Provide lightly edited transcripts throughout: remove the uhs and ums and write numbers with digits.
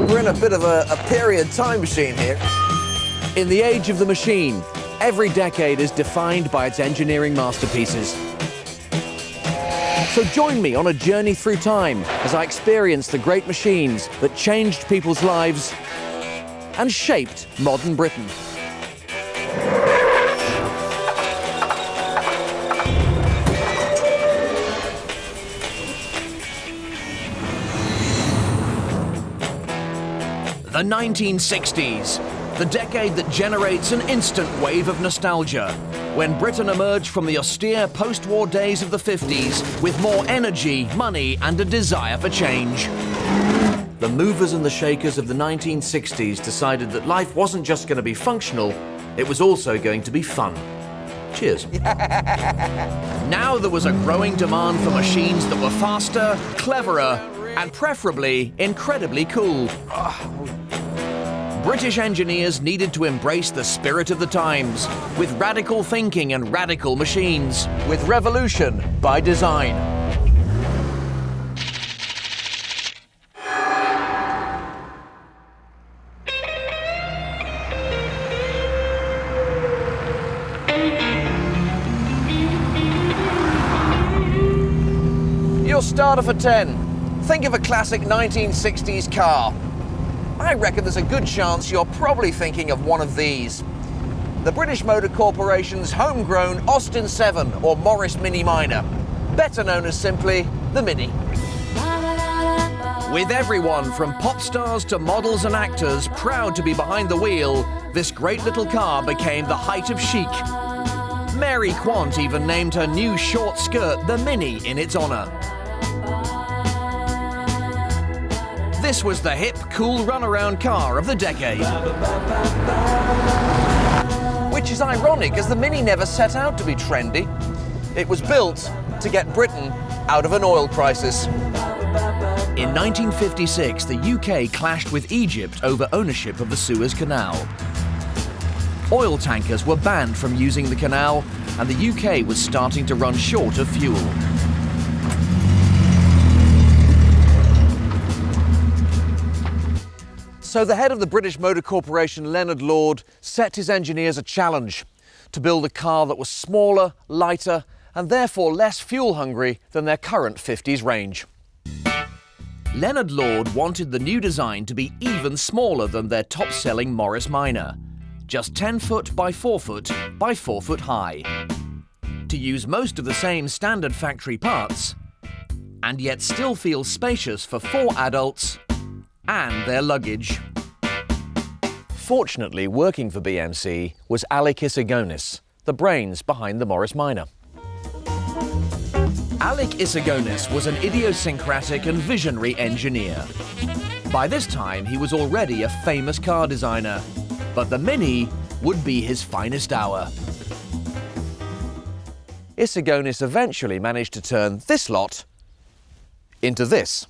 We're in a bit of a period time machine here. In the age of the machine, every decade is defined by its engineering masterpieces. So join me on a journey through time as I experience the great machines that changed people's lives and shaped modern Britain. The 1960s, the decade that generates an instant wave of nostalgia, when Britain emerged from the austere post-war days of the 50s with more energy, money, and a desire for change. The movers and the shakers of the 1960s decided that life wasn't just going to be functional, it was also going to be fun. Cheers. Now there was a growing demand for machines that were faster, cleverer, and preferably incredibly cool. British engineers needed to embrace the spirit of the times with radical thinking and radical machines, with revolution by design. Your starter for 10. Think of a classic 1960s car. I reckon there's a good chance you're probably thinking of one of these. The British Motor Corporation's homegrown Austin 7 or Morris Mini Minor, better known as simply the Mini. With everyone from pop stars to models and actors proud to be behind the wheel, this great little car became the height of chic. Mary Quant even named her new short skirt the Mini in its honour. This was the hip, cool runaround car of the decade. Which is ironic, as the Mini never set out to be trendy. It was built to get Britain out of an oil crisis. In 1956, the UK clashed with Egypt over ownership of the Suez Canal. Oil tankers were banned from using the canal, and the UK was starting to run short of fuel. So the head of the British Motor Corporation, Leonard Lord, set his engineers a challenge to build a car that was smaller, lighter, and therefore less fuel-hungry than their current 50s range. Leonard Lord wanted the new design to be even smaller than their top-selling Morris Minor, just 10 foot by 4 foot by 4 foot high, to use most of the same standard factory parts, and yet still feel spacious for 4 adults and their luggage. Fortunately, working for BMC was Alec Issigonis, the brains behind the Morris Minor. Alec Issigonis was an idiosyncratic and visionary engineer. By this time, he was already a famous car designer, but the Mini would be his finest hour. Issigonis eventually managed to turn this lot into this.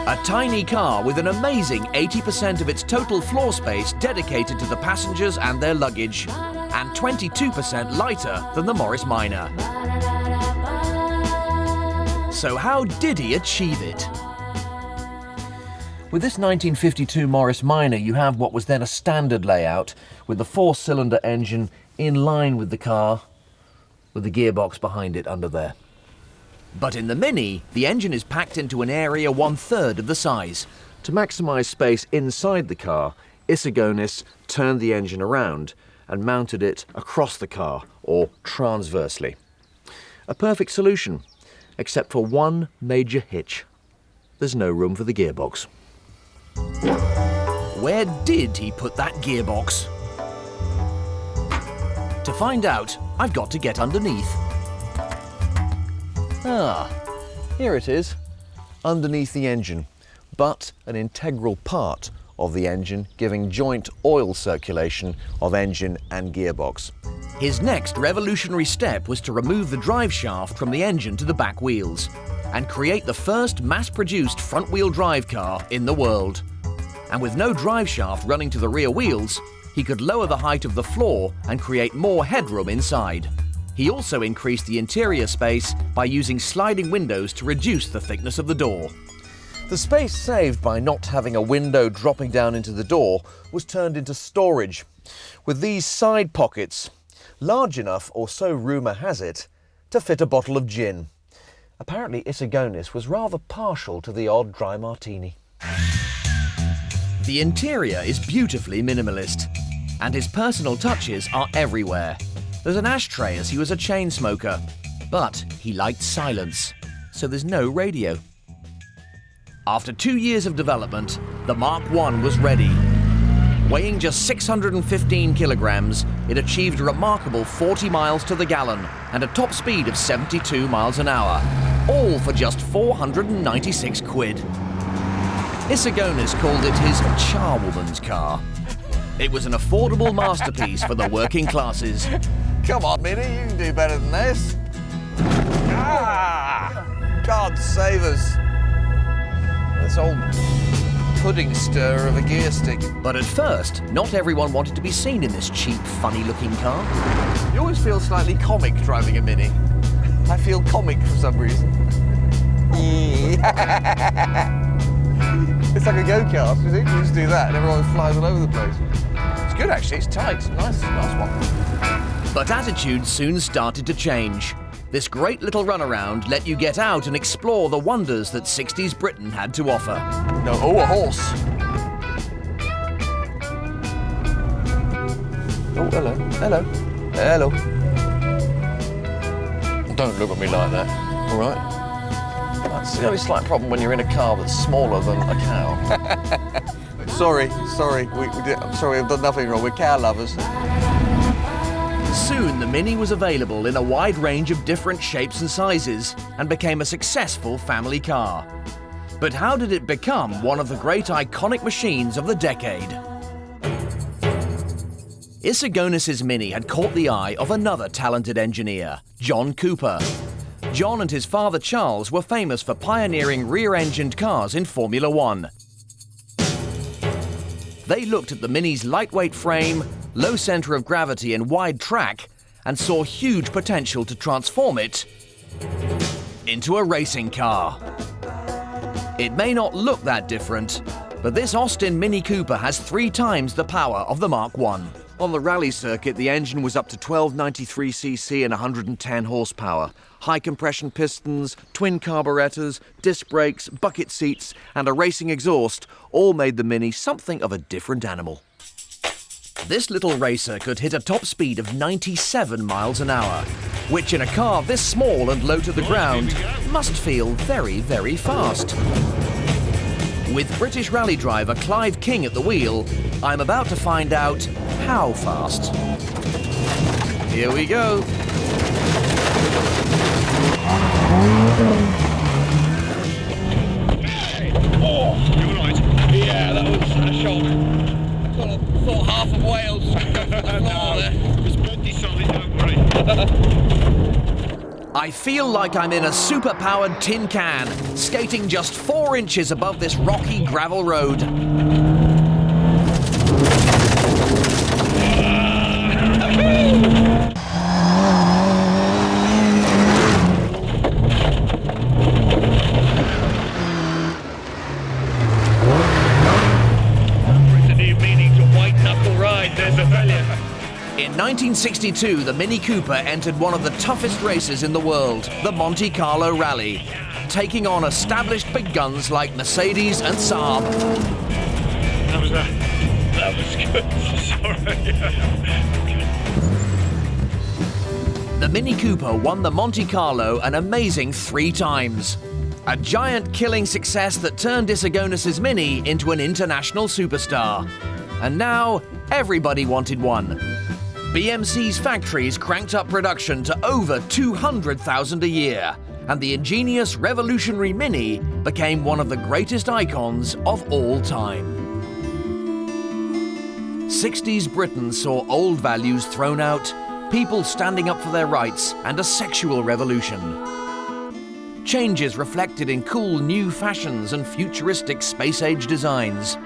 A tiny car with an amazing 80% of its total floor space dedicated to the passengers and their luggage, and 22% lighter than the Morris Minor. So how did he achieve it? With this 1952 Morris Minor, you have what was then a standard layout, with the 4-cylinder engine in line with the car, with the gearbox behind it under there. But in the Mini, the engine is packed into an area 1/3 of the size. To maximise space inside the car, Issigonis turned the engine around and mounted it across the car, or transversely. A perfect solution, except for one major hitch. There's no room for the gearbox. Where did he put that gearbox? To find out, I've got to get underneath. Ah, here it is, underneath the engine, but an integral part of the engine, giving joint oil circulation of engine and gearbox. His next revolutionary step was to remove the drive shaft from the engine to the back wheels and create the first mass-produced front-wheel drive car in the world. And with no drive shaft running to the rear wheels, he could lower the height of the floor and create more headroom inside. He also increased the interior space by using sliding windows to reduce the thickness of the door. The space saved by not having a window dropping down into the door was turned into storage, with these side pockets large enough, or so rumour has it, to fit a bottle of gin. Apparently Issigonis was rather partial to the odd dry martini. The interior is beautifully minimalist, and his personal touches are everywhere. There's an ashtray as he was a chain smoker, but he liked silence, so there's no radio. After 2 years of development, the Mark I was ready. Weighing just 615 kilograms, it achieved a remarkable 40 miles to the gallon and a top speed of 72 miles an hour, all for just 496 quid. Issigonis called it his charwoman's car. It was an affordable masterpiece for the working classes. Come on, Minnie, you can do better than this. God save us. This old pudding stirrer of a gear stick. But at first, not everyone wanted to be seen in this cheap, funny-looking car. You always feel slightly comic driving a Mini. I feel comic for some reason. It's like a go-kart, you think? You just do that and everyone flies all over the place. It's good actually, it's tight, nice one. But attitudes soon started to change. This great little runaround let you get out and explore the wonders that 60s Britain had to offer. No, oh, a horse. Oh, hello, hello, hello. Don't look at me like that, all right? That's the only slight problem when you're in a car that's smaller than a cow. sorry, I'm sorry, I've done nothing wrong, we're cow lovers. Soon the Mini was available in a wide range of different shapes and sizes and became a successful family car. But how did it become one of the great iconic machines of the decade? Issigonis' Mini had caught the eye of another talented engineer, John Cooper. John and his father Charles were famous for pioneering rear-engined cars in Formula One. They looked at the Mini's lightweight frame, low centre of gravity and wide track, and saw huge potential to transform it into a racing car. It may not look that different, but this Austin Mini Cooper has 3 times the power of the Mark I. On the rally circuit, the engine was up to 1293cc and 110 horsepower. High compression pistons, twin carburetors, disc brakes, bucket seats, and a racing exhaust all made the Mini something of a different animal. This little racer could hit a top speed of 97 miles an hour, which in a car this small and low to the ground must feel very, very fast. With British rally driver Clive King at the wheel, I'm about to find out how fast. Here we go. Oh, you're right. Yeah, that was a shock. Thought half of Wales was It's plenty solid, don't worry. I feel like I'm in a super-powered tin can, skating just 4 inches above this rocky gravel road. In 1962, the Mini Cooper entered one of the toughest races in the world, the Monte Carlo Rally, taking on established big guns like Mercedes and Saab. That was good. Sorry. The Mini Cooper won the Monte Carlo an amazing 3 times. A giant killing success that turned Issigonis' Mini into an international superstar. And now, everybody wanted one. BMC's factories cranked up production to over 200,000 a year, and the ingenious revolutionary Mini became one of the greatest icons of all time. 60s Britain saw old values thrown out, people standing up for their rights, and a sexual revolution. Changes reflected in cool new fashions and futuristic space-age designs.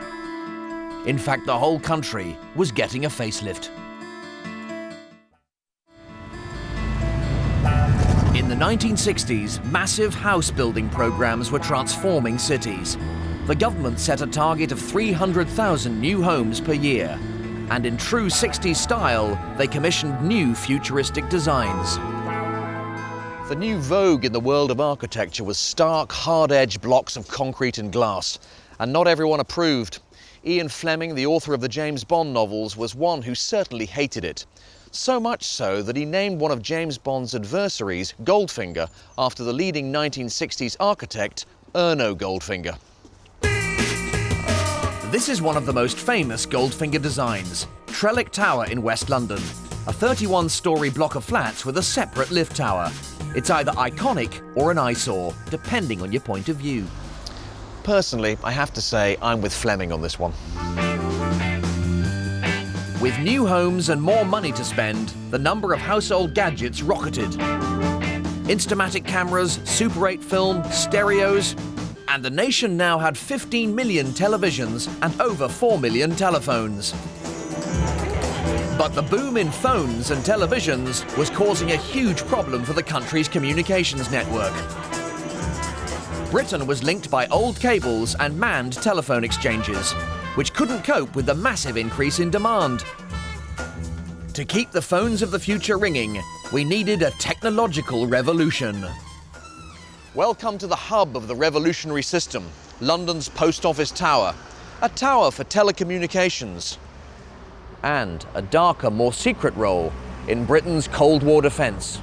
In fact, the whole country was getting a facelift. 1960s, massive house building programs were transforming cities. The government set a target of 300,000 new homes per year. And in true 60s style, they commissioned new futuristic designs. The new vogue in the world of architecture was stark, hard-edged blocks of concrete and glass. And not everyone approved. Ian Fleming, the author of the James Bond novels, was one who certainly hated it. So much so that he named one of James Bond's adversaries, Goldfinger, after the leading 1960s architect, Erno Goldfinger. This is one of the most famous Goldfinger designs, Trellick Tower in West London, a 31-storey block of flats with a separate lift tower. It's either iconic or an eyesore, depending on your point of view. Personally, I have to say I'm with Fleming on this one. With new homes and more money to spend, the number of household gadgets rocketed. Instamatic cameras, Super 8 film, stereos, and the nation now had 15 million televisions and over 4 million telephones. But the boom in phones and televisions was causing a huge problem for the country's communications network. Britain was linked by old cables and manned telephone exchanges, which couldn't cope with the massive increase in demand. To keep the phones of the future ringing, we needed a technological revolution. Welcome to the hub of the revolutionary system, London's Post Office Tower. A tower for telecommunications. And a darker, more secret role in Britain's Cold War defence.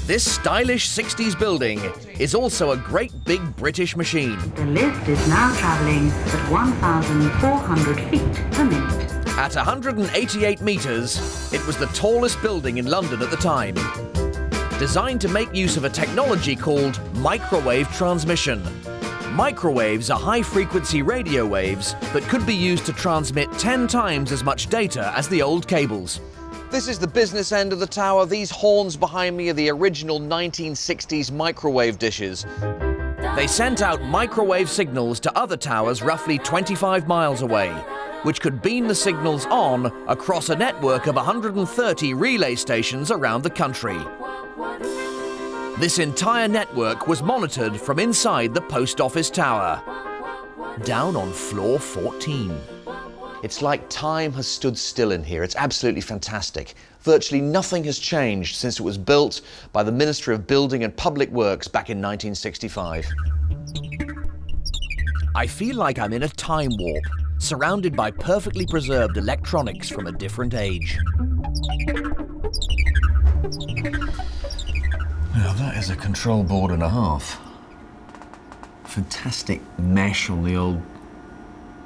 This stylish 60s building is also a great big British machine. The lift is now travelling at 1,400 feet per minute. At 188 metres, it was the tallest building in London at the time. Designed to make use of a technology called microwave transmission. Microwaves are high-frequency radio waves that could be used to transmit 10 times as much data as the old cables. This is the business end of the tower. These horns behind me are the original 1960s microwave dishes. They sent out microwave signals to other towers roughly 25 miles away, which could beam the signals on across a network of 130 relay stations around the country. This entire network was monitored from inside the Post Office Tower, down on floor 14. It's like time has stood still in here. It's absolutely fantastic. Virtually nothing has changed since it was built by the Ministry of Building and Public Works back in 1965. I feel like I'm in a time warp, surrounded by perfectly preserved electronics from a different age. Now that is a control board and a half. Fantastic mesh on the old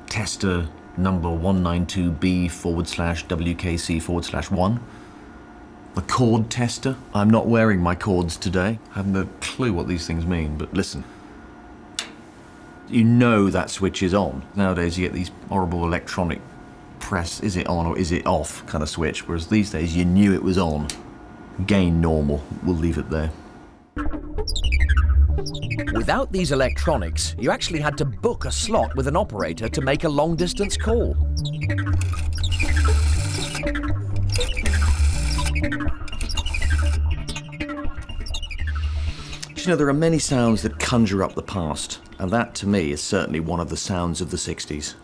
tester number 192B/WKC/1. The chord tester. I'm not wearing my cords today. I haven't a clue what these things mean, but listen. You know that switch is on. Nowadays you get these horrible electronic press, is it on or is it off kind of switch, whereas these days you knew it was on. Gain normal, we'll leave it there. Without these electronics, you actually had to book a slot with an operator to make a long-distance call. You know, there are many sounds that conjure up the past, and that to me is certainly one of the sounds of the 60s.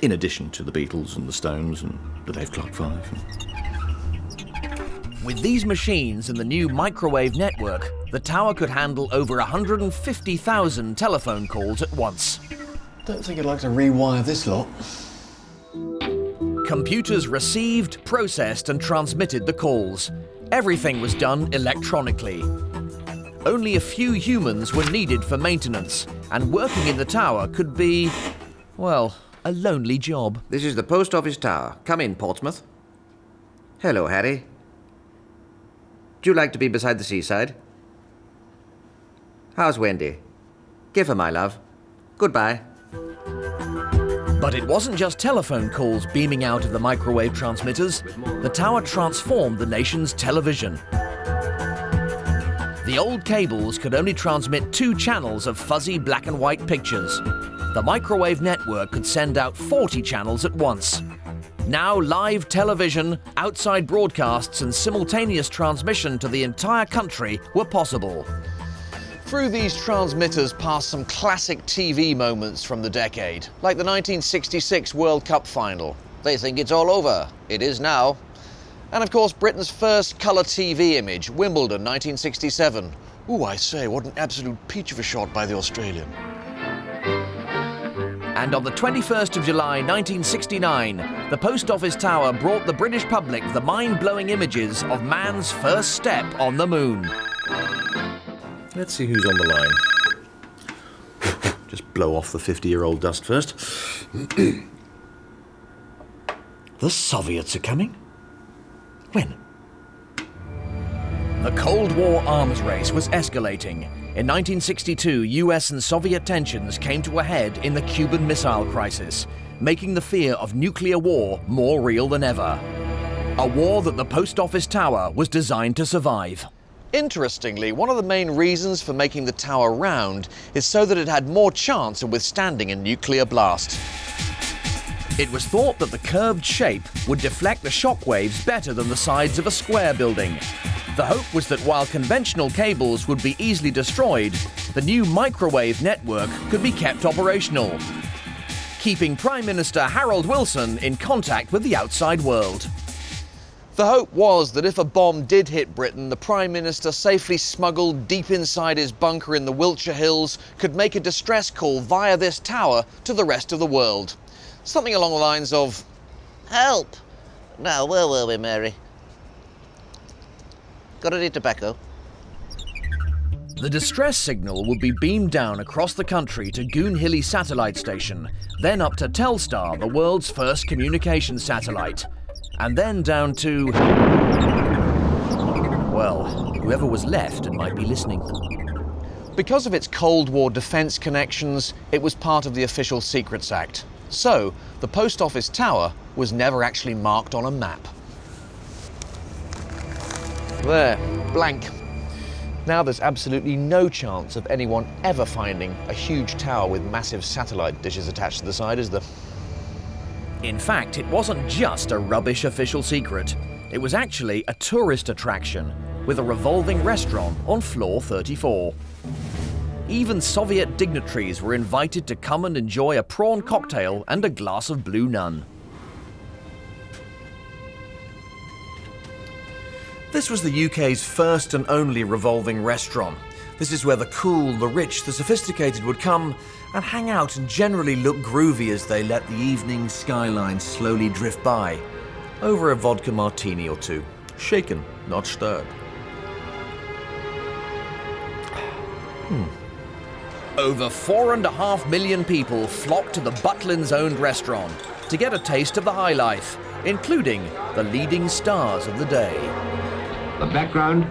In addition to the Beatles and the Stones and the Dave Clark 5. With these machines and the new microwave network, the tower could handle over 150,000 telephone calls at once. Don't think I'd like to rewire this lot. Computers received, processed and transmitted the calls. Everything was done electronically. Only a few humans were needed for maintenance, and working in the tower could be, well, a lonely job. This is the Post Office Tower. Come in, Portsmouth. Hello, Harry. Do you like to be beside the seaside? How's Wendy? Give her my love. Goodbye. But it wasn't just telephone calls beaming out of the microwave transmitters. The tower transformed the nation's television. The old cables could only transmit 2 channels of fuzzy black and white pictures. The microwave network could send out 40 channels at once. Now live television, outside broadcasts and simultaneous transmission to the entire country were possible. Through these transmitters passed some classic TV moments from the decade, like the 1966 World Cup final. They think it's all over. It is now. And of course, Britain's first colour TV image, Wimbledon 1967. Ooh, I say, what an absolute peach of a shot by the Australian. And on the 21st of July 1969, the Post Office Tower brought the British public the mind-blowing images of man's first step on the moon. Let's see who's on the line. Just blow off the 50-year-old dust first. The Soviets are coming? When? The Cold War arms race was escalating. In 1962, US and Soviet tensions came to a head in the Cuban Missile Crisis, making the fear of nuclear war more real than ever. A war that the Post Office Tower was designed to survive. Interestingly, one of the main reasons for making the tower round is so that it had more chance of withstanding a nuclear blast. It was thought that the curved shape would deflect the shockwaves better than the sides of a square building. The hope was that while conventional cables would be easily destroyed, the new microwave network could be kept operational, keeping Prime Minister Harold Wilson in contact with the outside world. The hope was that if a bomb did hit Britain, the Prime Minister, safely smuggled deep inside his bunker in the Wiltshire Hills, could make a distress call via this tower to the rest of the world. Something along the lines of, "Help! Now, where were we, Mary? Got any tobacco?" The distress signal would be beamed down across the country to Goonhilly Satellite Station, then up to Telstar, the world's first communication satellite, and then down to, well, whoever was left and might be listening. Because of its Cold War defence connections, it was part of the Official Secrets Act. So, the Post Office Tower was never actually marked on a map. There, blank. Now there's absolutely no chance of anyone ever finding a huge tower with massive satellite dishes attached to the side, is there? In fact, it wasn't just a rubbish official secret. It was actually a tourist attraction with a revolving restaurant on floor 34. Even Soviet dignitaries were invited to come and enjoy a prawn cocktail and a glass of Blue Nun. This was the UK's first and only revolving restaurant. This is where the cool, the rich, the sophisticated would come and hang out and generally look groovy as they let the evening skyline slowly drift by, over a vodka martini or two. Shaken, not stirred. Over 4.5 million people flocked to the Butlins-owned restaurant to get a taste of the high life, including the leading stars of the day. The background,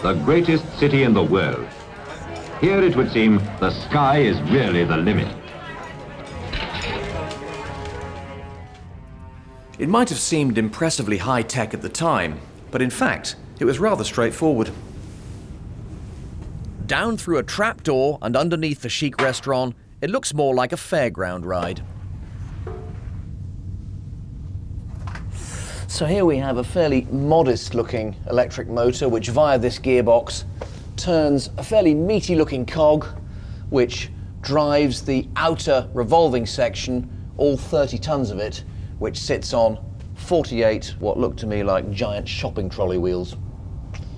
the greatest city in the world. Here it would seem the sky is really the limit. It might have seemed impressively high-tech at the time, but in fact, it was rather straightforward. Down through a trapdoor and underneath the chic restaurant, it looks more like a fairground ride. So here we have a fairly modest-looking electric motor, which via this gearbox turns a fairly meaty-looking cog, which drives the outer revolving section, all 30 tons of it, which sits on 48 what look to me like giant shopping trolley wheels.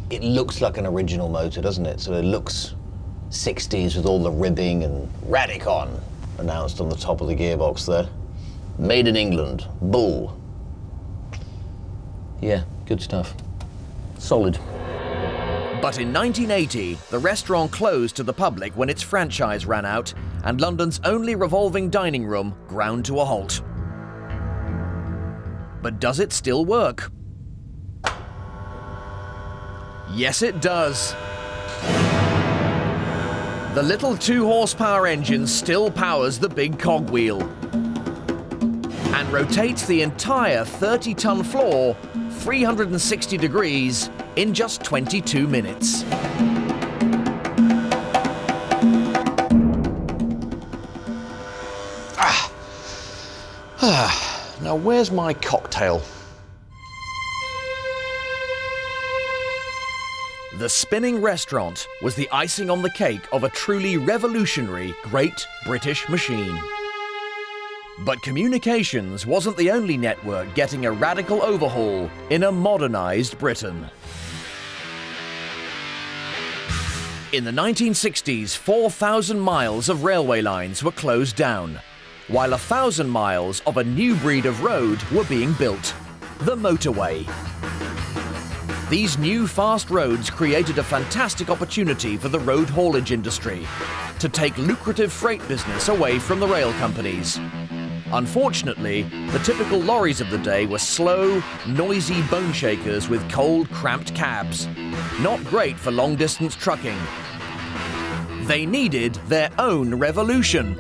It looks like an original motor, doesn't it? So it looks 60s with all the ribbing and Radicon announced on the top of the gearbox there. Made in England, bull. Yeah, good stuff. Solid. But in 1980, the restaurant closed to the public when its franchise ran out, and London's only revolving dining room ground to a halt. But does it still work? Yes, it does. The little 2-horsepower engine still powers the big cogwheel and rotates the entire 30-ton floor 360 degrees in just 22 minutes. Now Now, where's my cocktail? The spinning restaurant was the icing on the cake of a truly revolutionary Great British Machine. But communications wasn't the only network getting a radical overhaul in a modernised Britain. In the 1960s, 4,000 miles of railway lines were closed down, while 1,000 miles of a new breed of road were being built, the motorway. These new fast roads created a fantastic opportunity for the road haulage industry to take lucrative freight business away from the rail companies. Unfortunately, the typical lorries of the day were slow, noisy bone shakers with cold, cramped cabs. Not great for long-distance trucking. They needed their own revolution.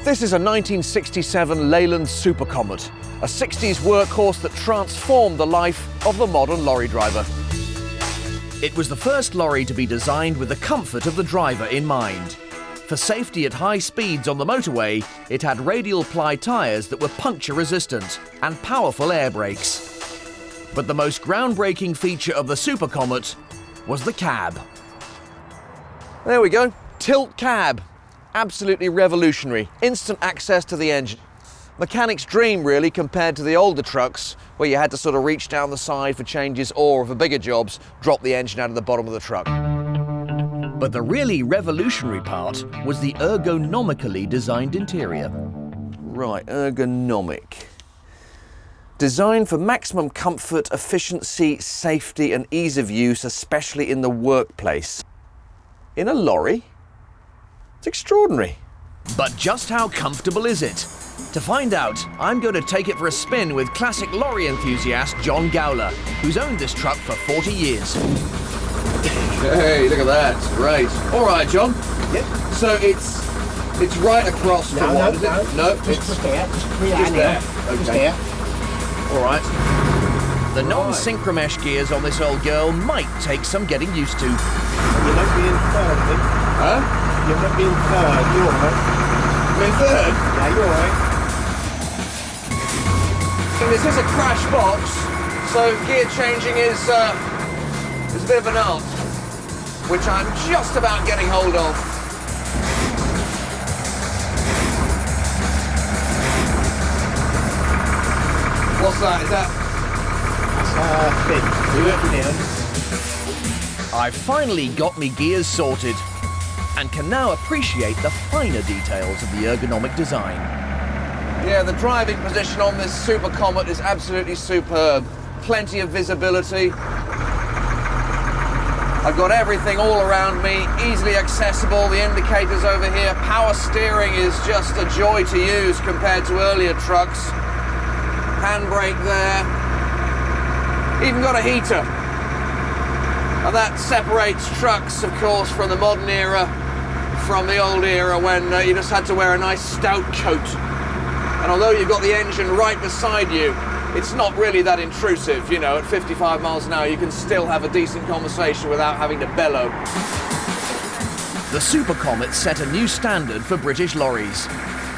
This is a 1967 Leland Super Comet, a 60s workhorse that transformed the life of the modern lorry driver. It was the first lorry to be designed with the comfort of the driver in mind. For safety at high speeds on the motorway, it had radial ply tyres that were puncture resistant and powerful air brakes. But the most groundbreaking feature of the Super Comet was the cab. There we go, tilt cab. Absolutely revolutionary, instant access to the engine. Mechanic's dream really, compared to the older trucks where you had to sort of reach down the side for changes or, for bigger jobs, drop the engine out of the bottom of the truck. But the really revolutionary part was the ergonomically designed interior. Right, ergonomic. Designed for maximum comfort, efficiency, safety and ease of use, especially in the workplace. In a lorry? It's extraordinary. But just how comfortable is it? To find out, I'm going to take it for a spin with classic lorry enthusiast John Gowler, who's owned this truck for 40 years. Hey, look at that, it's great. All right, John. Yep. So it's right across from what, is it? No, it's just there. just there. Okay. Just there. All right. The non-synchromesh gears on this old girl might take some getting used to. You might be in third, I think. Huh? You might be in third. You're all right. I'm in third. Yeah, you're all right. This is a crash box, so gear changing is a bit of an art, which I'm just about getting hold of. What's that? Is that? I finally got me gears sorted and can now appreciate the finer details of the ergonomic design. Yeah, the driving position on this Super Comet is absolutely superb. Plenty of visibility. I've got everything all around me, easily accessible. The indicators over here. Power steering is just a joy to use compared to earlier trucks. Handbrake there. Even got a heater. Now that separates trucks, of course, from the modern era, from the old era when you just had to wear a nice stout coat. And although you've got the engine right beside you, it's not really that intrusive. You know, at 55 miles an hour, you can still have a decent conversation without having to bellow. The Super Comet set a new standard for British lorries.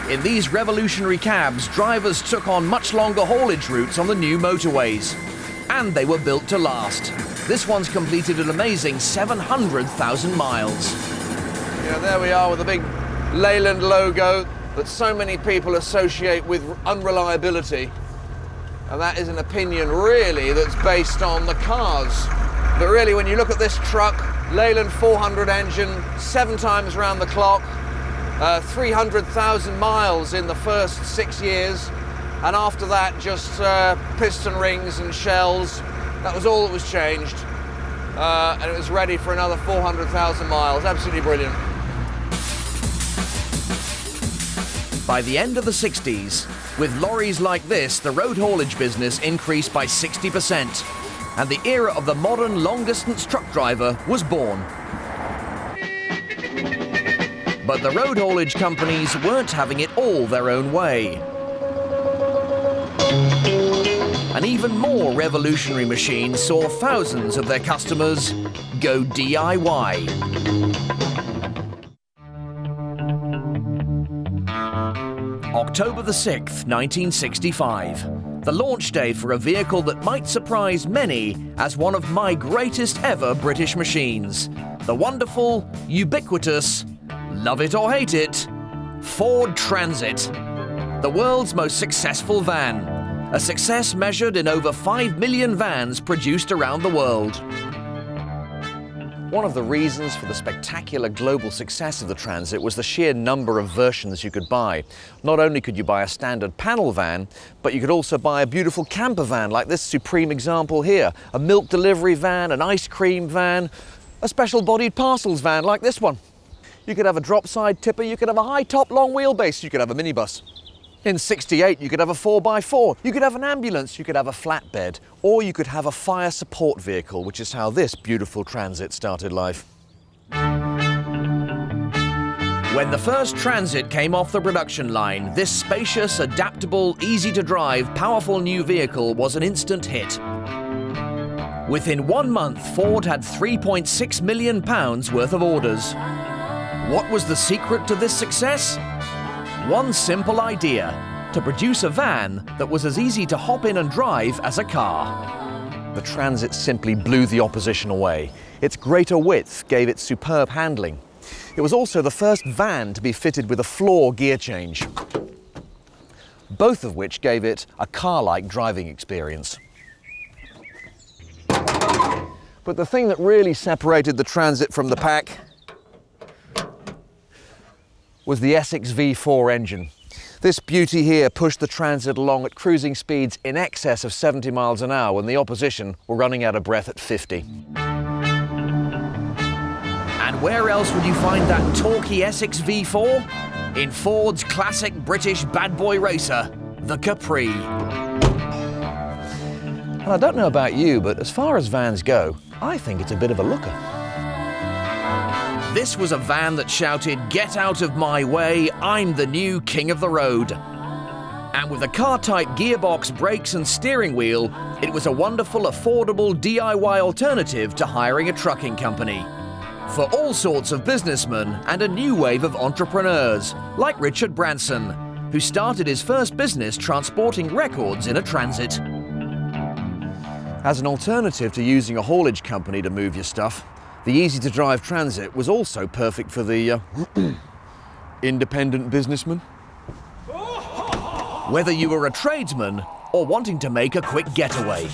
In these revolutionary cabs, drivers took on much longer haulage routes on the new motorways. And they were built to last. This one's completed an amazing 700,000 miles. Yeah, there we are with the big Leland logo that so many people associate with unreliability. And that is an opinion really that's based on the cars. But really, when you look at this truck, Leland 400 engine, 7 times around the clock, 300,000 miles in the first 6 years. And after that, just piston rings and shells. That was all that was changed. And it was ready for another 400,000 miles. Absolutely brilliant. By the end of the 60s, with lorries like this, the road haulage business increased by 60%. And the era of the modern long-distance truck driver was born. But the road haulage companies weren't having it all their own way. An even more revolutionary machine saw thousands of their customers go DIY. October the 6th, 1965. The launch day for a vehicle that might surprise many as one of my greatest ever British machines. The wonderful, ubiquitous, love it or hate it, Ford Transit. The world's most successful van. A success measured in over 5 million vans produced around the world. One of the reasons for the spectacular global success of the Transit was the sheer number of versions you could buy. Not only could you buy a standard panel van, but you could also buy a beautiful camper van like this supreme example here. A milk delivery van, an ice cream van, a special bodied parcels van like this one. You could have a drop side tipper, you could have a high top long wheelbase, you could have a minibus. In '68, you could have a 4x4, you could have an ambulance, you could have a flatbed, or you could have a fire support vehicle, which is how this beautiful Transit started life. When the first Transit came off the production line, this spacious, adaptable, easy-to-drive, powerful new vehicle was an instant hit. Within 1 month, Ford had £3.6 million worth of orders. What was the secret to this success? One simple idea: to produce a van that was as easy to hop in and drive as a car. The Transit simply blew the opposition away. Its greater width gave it superb handling. It was also the first van to be fitted with a floor gear change, both of which gave it a car-like driving experience. But the thing that really separated the Transit from the pack was the Essex V4 engine. This beauty here pushed the Transit along at cruising speeds in excess of 70 miles an hour when the opposition were running out of breath at 50. And where else would you find that torquey Essex V4? In Ford's classic British bad boy racer, the Capri. And I don't know about you, but as far as vans go, I think it's a bit of a looker. This was a van that shouted, "Get out of my way, I'm the new king of the road." And with a car-type gearbox, brakes and steering wheel, it was a wonderful, affordable DIY alternative to hiring a trucking company. For all sorts of businessmen and a new wave of entrepreneurs, like Richard Branson, who started his first business transporting records in a Transit. As an alternative to using a haulage company to move your stuff, the easy-to-drive Transit was also perfect for the independent businessman. Whether you were a tradesman or wanting to make a quick getaway.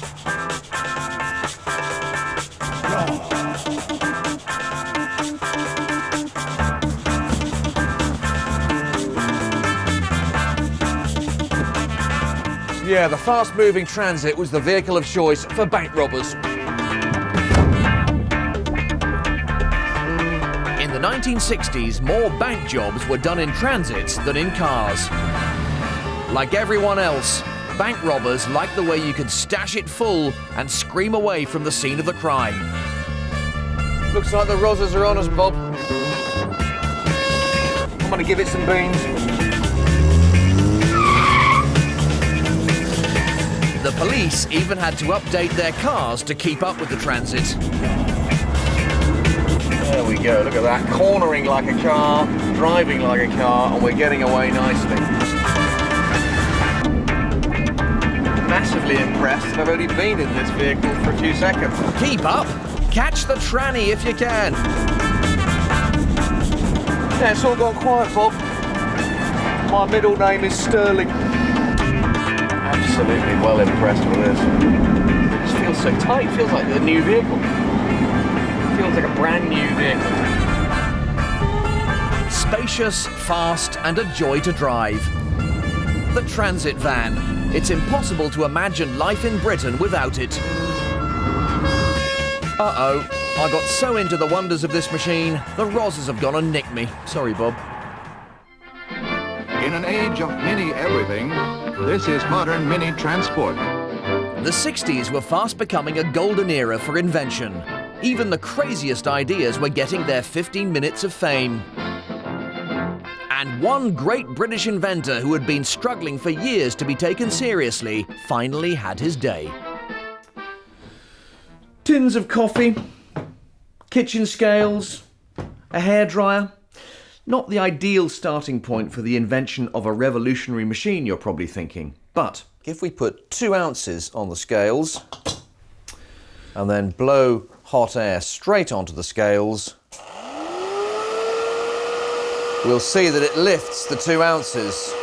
Yeah, the fast-moving Transit was the vehicle of choice for bank robbers. In the 1960s, more bank jobs were done in Transits than in cars. Like everyone else, bank robbers liked the way you could stash it full and scream away from the scene of the crime. Looks like the Rozzers are on us, Bob. I'm gonna give it some beans. The police even had to update their cars to keep up with the Transit. There we go, look at that. Cornering like a car, driving like a car, and we're getting away nicely. Massively impressed that I've only been in this vehicle for a few seconds. Keep up! Catch the tranny if you can! Yeah, it's all gone quiet, Bob. My middle name is Sterling. Absolutely well impressed with this. It just feels so tight, it feels like a new vehicle. It feels like a brand new vehicle. Spacious, fast, and a joy to drive. The Transit van. It's impossible to imagine life in Britain without it. Uh-oh, I got so into the wonders of this machine, the Rozzers have gone and nicked me. Sorry, Bob. In an age of mini everything, this is modern mini transport. The 60s were fast becoming a golden era for invention. Even the craziest ideas were getting their 15 minutes of fame. And one great British inventor who had been struggling for years to be taken seriously finally had his day. Tins of coffee, kitchen scales, a hairdryer. Not the ideal starting point for the invention of a revolutionary machine, you're probably thinking. But if we put 2 ounces on the scales and then blow hot air straight onto the scales, we'll see that it lifts the 2 ounces.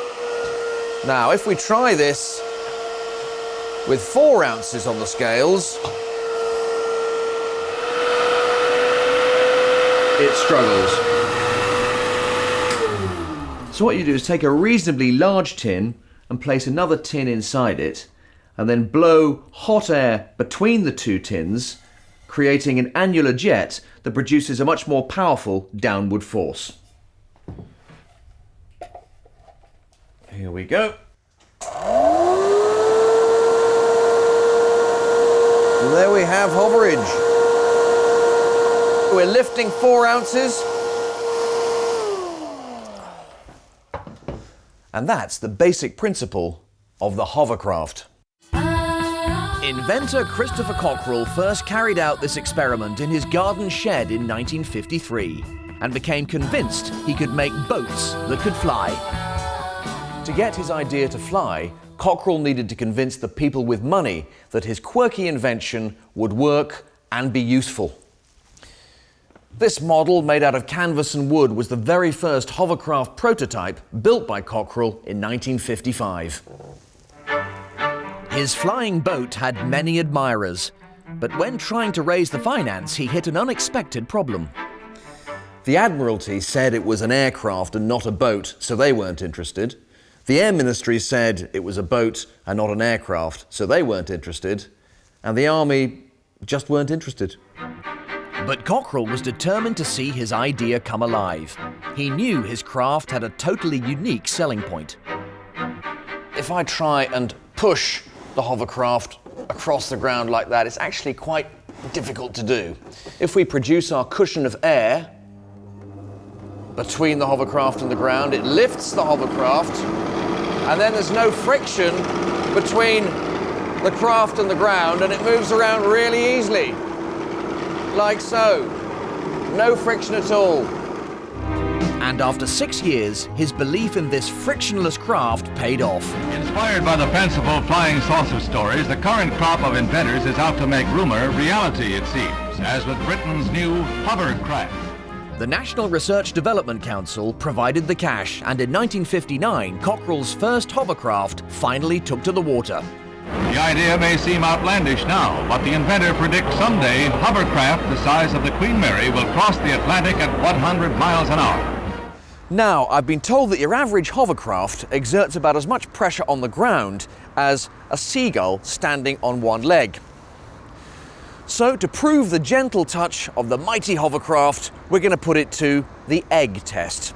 Now, if we try this with 4 ounces on the scales, it struggles. So what you do is take a reasonably large tin and place another tin inside it, and then blow hot air between the 2 tins, creating an annular jet that produces a much more powerful downward force. Here we go. And there we have hoverage. We're lifting 4 ounces. And that's the basic principle of the hovercraft. Inventor Christopher Cockerell first carried out this experiment in his garden shed in 1953 and became convinced he could make boats that could fly. To get his idea to fly, Cockerell needed to convince the people with money that his quirky invention would work and be useful. This model, made out of canvas and wood, was the very first hovercraft prototype built by Cockerell in 1955. His flying boat had many admirers, but when trying to raise the finance, he hit an unexpected problem. The Admiralty said it was an aircraft and not a boat, so they weren't interested. The Air Ministry said it was a boat and not an aircraft, so they weren't interested. And the Army just weren't interested. But Cockerell was determined to see his idea come alive. He knew his craft had a totally unique selling point. If I try and push the hovercraft across the ground like that, it's actually quite difficult to do. If we produce our cushion of air between the hovercraft and the ground, it lifts the hovercraft, and then there's no friction between the craft and the ground, and it moves around really easily. Like so. No friction at all. And after 6 years, his belief in this frictionless craft paid off. Inspired by the fanciful flying saucer stories, the current crop of inventors is out to make rumor reality, it seems, as with Britain's new hovercraft. The National Research Development Council provided the cash, and in 1959, Cockerell's first hovercraft finally took to the water. The idea may seem outlandish now, but the inventor predicts someday hovercraft the size of the Queen Mary will cross the Atlantic at 100 miles an hour. Now, I've been told that your average hovercraft exerts about as much pressure on the ground as a seagull standing on one leg. So, to prove the gentle touch of the mighty hovercraft, we're going to put it to the egg test.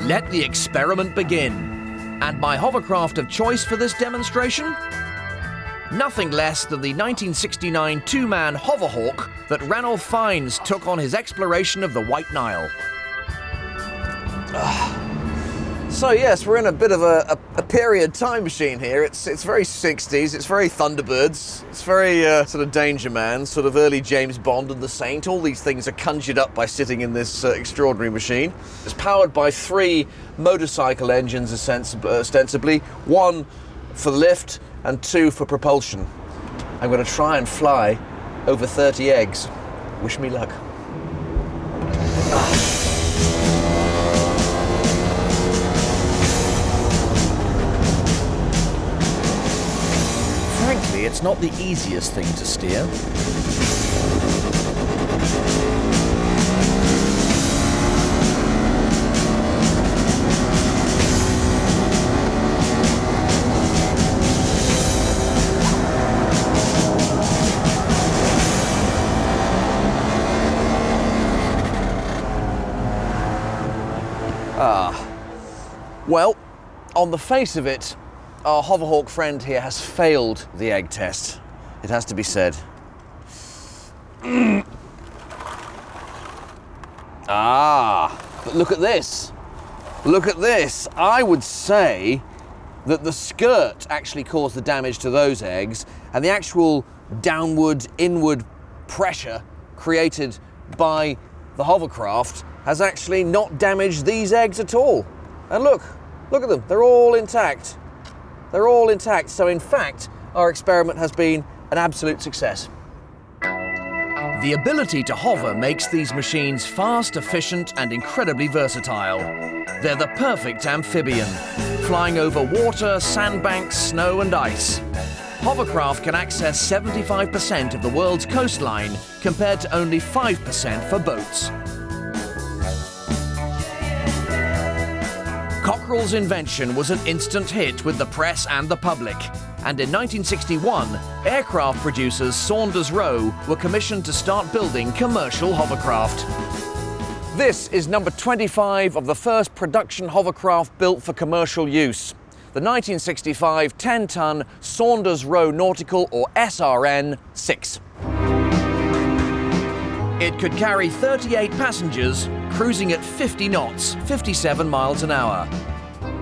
Let the experiment begin. And my hovercraft of choice for this demonstration? Nothing less than the 1969 two-man Hoverhawk that Ranulph Fiennes took on his exploration of the White Nile. So yes, we're in a bit of a period time machine here. It's very 60s, it's very Thunderbirds, it's very sort of Danger Man, sort of early James Bond and The Saint. All these things are conjured up by sitting in this extraordinary machine. It's powered by 3 motorcycle engines ostensibly, 1 for lift and 2 for propulsion. I'm going to try and fly over 30 eggs. Wish me luck. Frankly, it's not the easiest thing to steer. Well, on the face of it, our Hoverhawk friend here has failed the egg test. It has to be said. But look at this. Look at this. I would say that the skirt actually caused the damage to those eggs, and the actual downward, inward pressure created by the hovercraft has actually not damaged these eggs at all. And look at them, they're all intact. They're all intact, so in fact, our experiment has been an absolute success. The ability to hover makes these machines fast, efficient, and incredibly versatile. They're the perfect amphibian, flying over water, sandbanks, snow, and ice. Hovercraft can access 75% of the world's coastline, compared to only 5% for boats. Cockerell's invention was an instant hit with the press and the public. And in 1961, aircraft producers Saunders Roe were commissioned to start building commercial hovercraft. This is number 25 of the first production hovercraft built for commercial use. The 1965 10-ton Saunders Roe Nautical, or SRN6. It could carry 38 passengers, cruising at 50 knots, 57 miles an hour.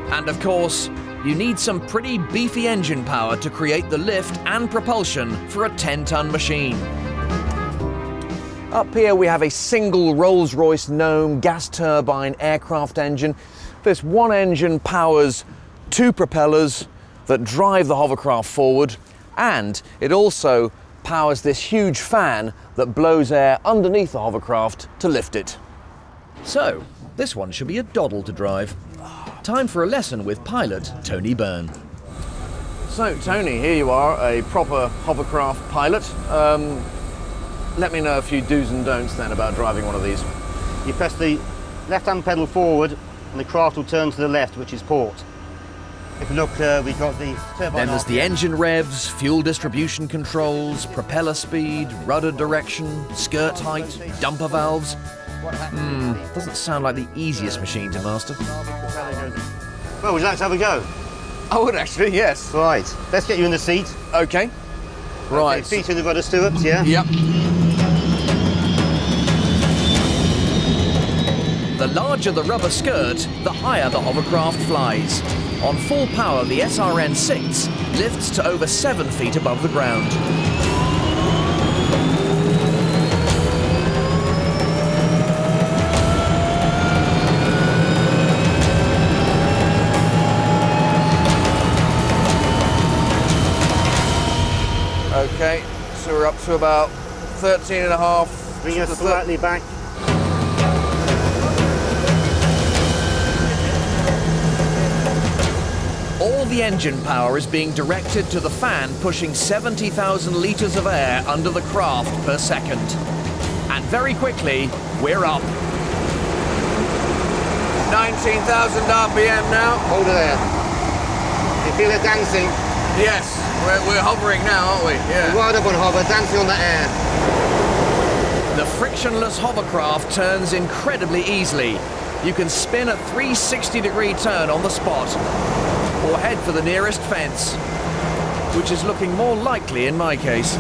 And of course, you need some pretty beefy engine power to create the lift and propulsion for a 10-ton machine. Up here we have a single Rolls-Royce Gnome gas turbine aircraft engine. This one engine powers 2 propellers that drive the hovercraft forward, and it also powers this huge fan that blows air underneath the hovercraft to lift it. So, this one should be a doddle to drive. Time for a lesson with pilot Tony Byrne. So, Tony, here you are, a proper hovercraft pilot. Let me know a few do's and don'ts then about driving one of these. You press the left-hand pedal forward and the craft will turn to the left, which is port. If you look, we've got the turbine. Then there's the engine revs, fuel distribution controls, propeller speed, rudder direction, skirt height, dumper valves. Doesn't sound like the easiest machine to master. Well, would you like to have a go? I would actually, yes. Right, let's get you in the seat. Okay. Right. Okay, feet in the rudder stirrups, yeah? Yep. The larger the rubber skirt, the higher the hovercraft flies. On full power, the SRN6 lifts to over 7 feet above the ground. Okay, so we're up to about 13 and a half. Bring us slightly back. All the engine power is being directed to the fan pushing 70,000 litres of air under the craft per second. And very quickly, we're up. 19,000 RPM now. Hold it there. You feel it dancing? Yes, we're hovering now, aren't we? Yeah. Right up on hover, dancing on the air. The frictionless hovercraft turns incredibly easily. You can spin a 360-degree turn on the spot, or head for the nearest fence, which is looking more likely in my case.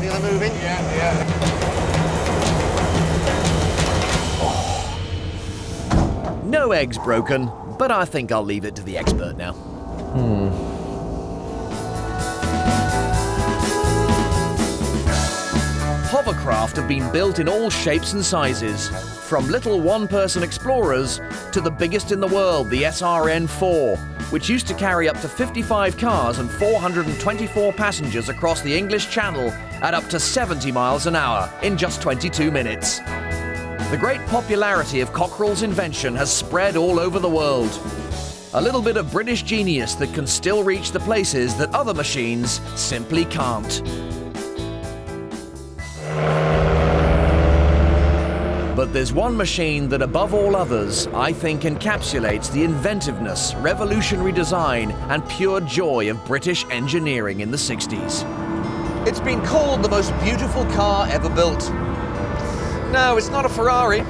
Feel it moving? Yeah. No eggs broken, but I think I'll leave it to the expert now. Hovercraft have been built in all shapes and sizes, from little one-person explorers to the biggest in the world, the SRN4, which used to carry up to 55 cars and 424 passengers across the English Channel at up to 70 miles an hour in just 22 minutes. The great popularity of Cockerell's invention has spread all over the world. A little bit of British genius that can still reach the places that other machines simply can't. But there's one machine that, above all others, I think encapsulates the inventiveness, revolutionary design, and pure joy of British engineering in the 60s. It's been called the most beautiful car ever built. No, it's not a Ferrari,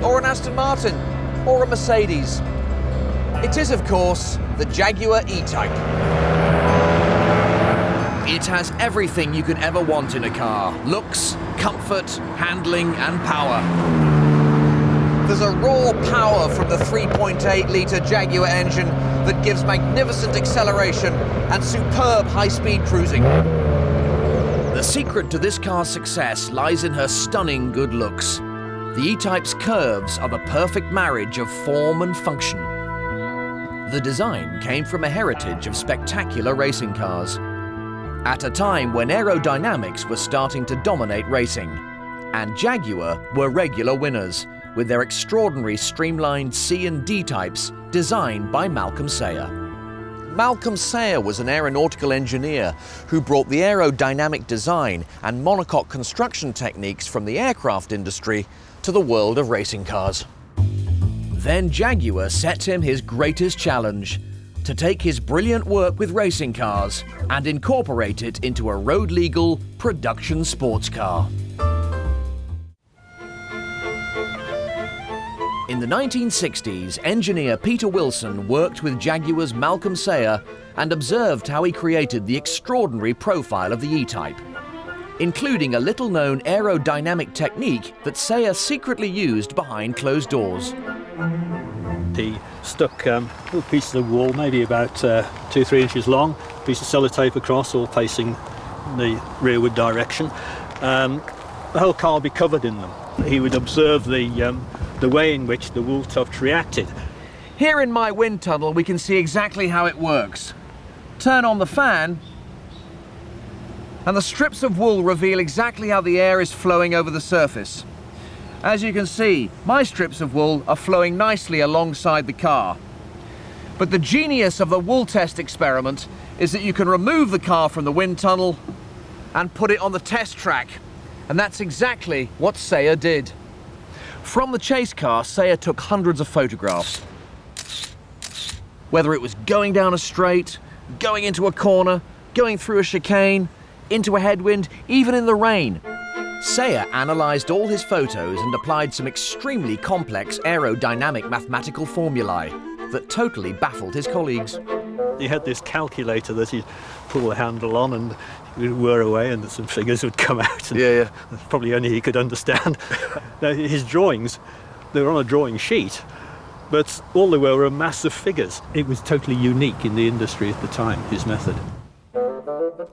or an Aston Martin, or a Mercedes. It is, of course, the Jaguar E-Type. It has everything you could ever want in a car: looks, comfort, handling, and power. There's a raw power from the 3.8-litre Jaguar engine that gives magnificent acceleration and superb high-speed cruising. The secret to this car's success lies in her stunning good looks. The E-Type's curves are the perfect marriage of form and function. The design came from a heritage of spectacular racing cars. At a time when aerodynamics were starting to dominate racing, and Jaguar were regular winners, with their extraordinary streamlined C and D types designed by Malcolm Sayer. Malcolm Sayer was an aeronautical engineer who brought the aerodynamic design and monocoque construction techniques from the aircraft industry to the world of racing cars. Then Jaguar set him his greatest challenge: to take his brilliant work with racing cars and incorporate it into a road-legal production sports car. In the 1960s, engineer Peter Wilson worked with Jaguar's Malcolm Sayer and observed how he created the extraordinary profile of the E-Type, including a little-known aerodynamic technique that Sayer secretly used behind closed doors. He stuck little pieces of wool, maybe about 2-3 inches long, a piece of sellotape across, all facing the rearward direction. The whole car would be covered in them. He would observe the way in which the wool tuft reacted. Here in my wind tunnel, we can see exactly how it works. Turn on the fan, and the strips of wool reveal exactly how the air is flowing over the surface. As you can see, my strips of wool are flowing nicely alongside the car. But the genius of the wool test experiment is that you can remove the car from the wind tunnel and put it on the test track. And that's exactly what Sayer did. From the chase car, Sayer took hundreds of photographs. Whether it was going down a straight, going into a corner, going through a chicane, into a headwind, even in the rain. Sayer analysed all his photos and applied some extremely complex aerodynamic mathematical formulae that totally baffled his colleagues. He had this calculator that he'd pull the handle on and it would whir away and some figures would come out. And probably only he could understand. Now, his drawings, they were on a drawing sheet, but all they were a mass of figures. It was totally unique in the industry at the time, his method.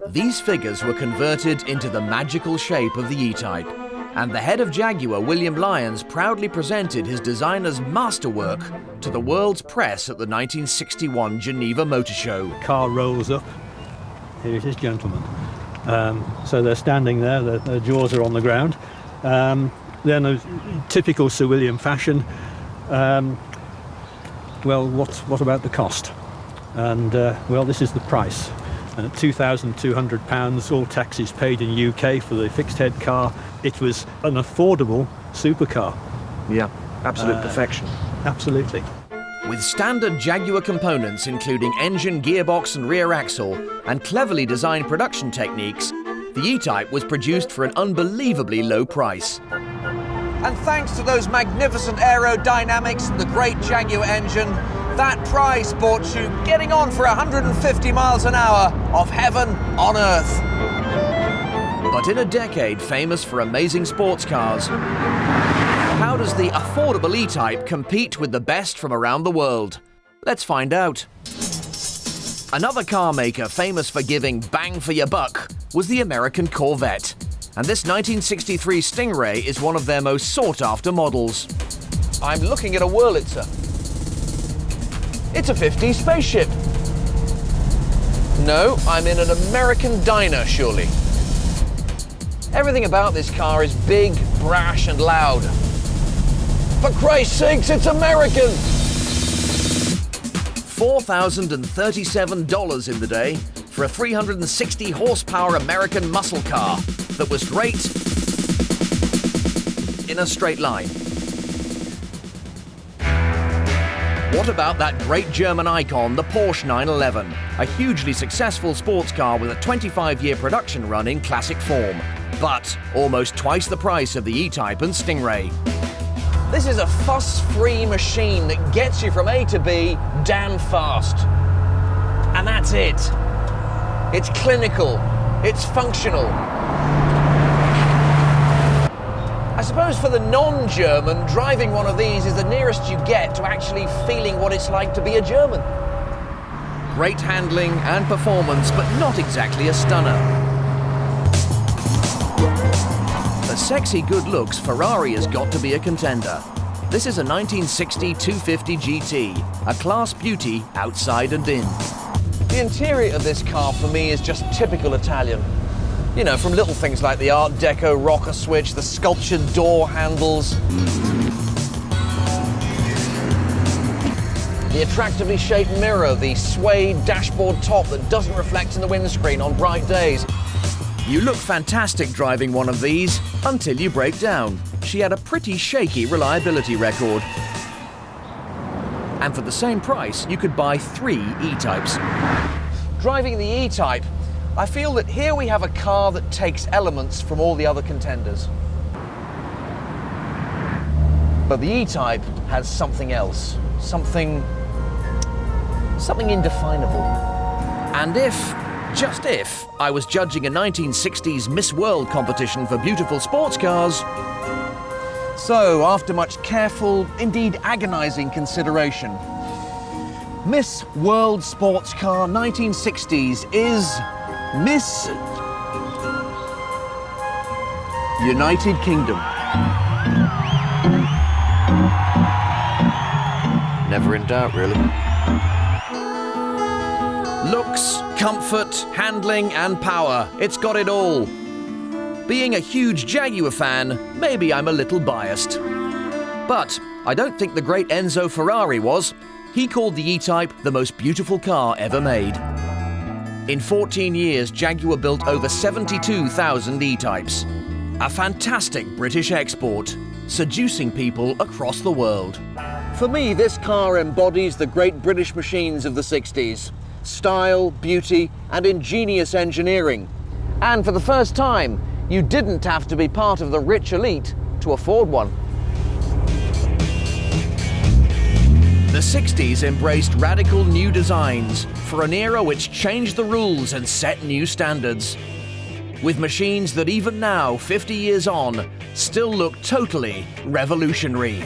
These figures were converted into the magical shape of the E-Type, and the head of Jaguar, William Lyons, proudly presented his designer's masterwork to the world's press at the 1961 Geneva Motor Show. The car rolls up. Here it is, gentlemen. So they're standing there, their jaws are on the ground. Then, a typical Sir William fashion, well, what about the cost? And, well, this is the price. £2,200, all taxes paid in UK for the fixed head car. It was an affordable supercar. Yeah, absolute perfection. Absolutely. With standard Jaguar components including engine, gearbox and rear axle, and cleverly designed production techniques, the E-Type was produced for an unbelievably low price. And thanks to those magnificent aerodynamics and the great Jaguar engine, that prize brought you getting on for 150 miles an hour of heaven on earth. But in a decade famous for amazing sports cars, how does the affordable E-Type compete with the best from around the world? Let's find out. Another car maker famous for giving bang for your buck was the American Corvette. And this 1963 Stingray is one of their most sought-after models. I'm looking at a Wurlitzer. It's a 50s spaceship. No, I'm in an American diner, surely. Everything about this car is big, brash and loud. For Christ's sakes, it's American! $4,037 in the day for a 360 horsepower American muscle car that was great in a straight line. What about that great German icon, the Porsche 911, a hugely successful sports car with a 25-year production run in classic form, but almost twice the price of the E-Type and Stingray. This is a fuss-free machine that gets you from A to B damn fast. And that's it. It's clinical. It's functional. I suppose suppose for the non-German, driving one of these is the nearest you get to actually feeling what it's like to be a German. Great handling and performance, but not exactly a stunner. For sexy good looks, Ferrari has got to be a contender. This is a 1960 250 GT, a class beauty outside and in. The interior of this car for me is just typical Italian. You know, from little things like the Art Deco rocker switch, the sculptured door handles, the attractively shaped mirror, the suede dashboard top that doesn't reflect in the windscreen on bright days. You look fantastic driving one of these until you break down. She had a pretty shaky reliability record. And for the same price, you could buy 3 E-Types. Driving the E-Type, I feel that here we have a car that takes elements from all the other contenders. But the E-Type has something else, something indefinable. And if, just if, I was judging a 1960s Miss World competition for beautiful sports cars. So, after much careful, indeed agonizing consideration, Miss World Sports Car 1960s is Miss United Kingdom. Never in doubt, really. Looks, comfort, handling and power. It's got it all. Being a huge Jaguar fan, maybe I'm a little biased. But I don't think the great Enzo Ferrari was. He called the E-Type the most beautiful car ever made. In 14 years, Jaguar built over 72,000 E-Types. A fantastic British export, seducing people across the world. For me, this car embodies the great British machines of the 60s. Style, beauty, and ingenious engineering. And for the first time, you didn't have to be part of the rich elite to afford one. The 60s embraced radical new designs for an era which changed the rules and set new standards. With machines that even now, 50 years on, still look totally revolutionary.